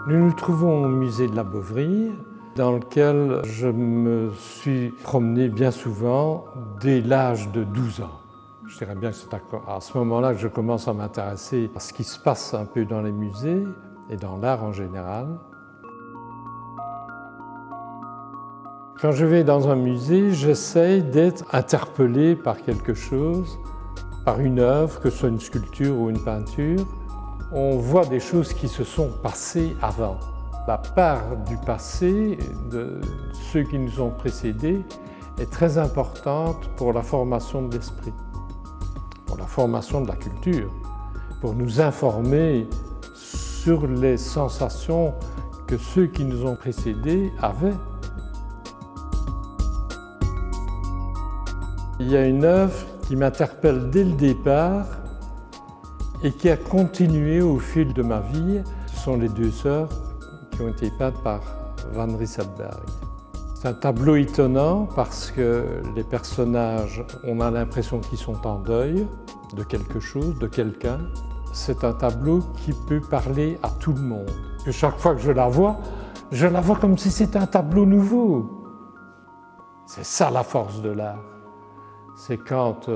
Nous nous trouvons au musée de la Boveri, dans lequel je me suis promené bien souvent dès l'âge de 12 ans. Je dirais bien que c'est à ce moment-là que je commence à m'intéresser à ce qui se passe un peu dans les musées et dans l'art en général. Quand je vais dans un musée, j'essaye d'être interpellé par quelque chose, par une œuvre, que ce soit une sculpture ou une peinture. On voit des choses qui se sont passées avant. La part du passé, de ceux qui nous ont précédés, est très importante pour la formation de l'esprit, pour la formation de la culture, pour nous informer sur les sensations que ceux qui nous ont précédés avaient. Il y a une œuvre qui m'interpelle dès le départ et qui a continué au fil de ma vie. Ce sont les deux sœurs qui ont été peintes par Van Rysselberghe. C'est un tableau étonnant parce que les personnages, on a l'impression qu'ils sont en deuil de quelque chose, de quelqu'un. C'est un tableau qui peut parler à tout le monde. Et chaque fois que je la vois comme si c'était un tableau nouveau. C'est ça la force de l'art. C'est quand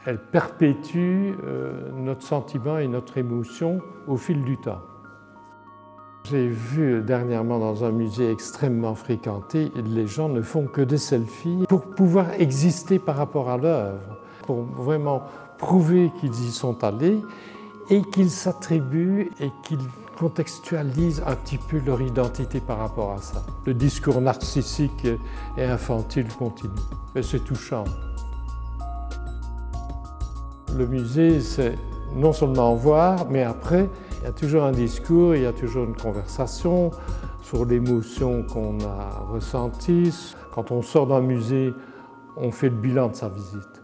elle perpétue notre sentiment et notre émotion au fil du temps. J'ai vu dernièrement dans un musée extrêmement fréquenté, les gens ne font que des selfies pour pouvoir exister par rapport à l'œuvre, pour vraiment prouver qu'ils y sont allés et qu'ils s'attribuent et qu'ils contextualisent un petit peu leur identité par rapport à ça. Le discours narcissique et infantile continue. Et c'est touchant. Le musée, c'est non seulement voir, mais après, il y a toujours un discours, il y a toujours une conversation sur l'émotion qu'on a ressentie. Quand on sort d'un musée, on fait le bilan de sa visite.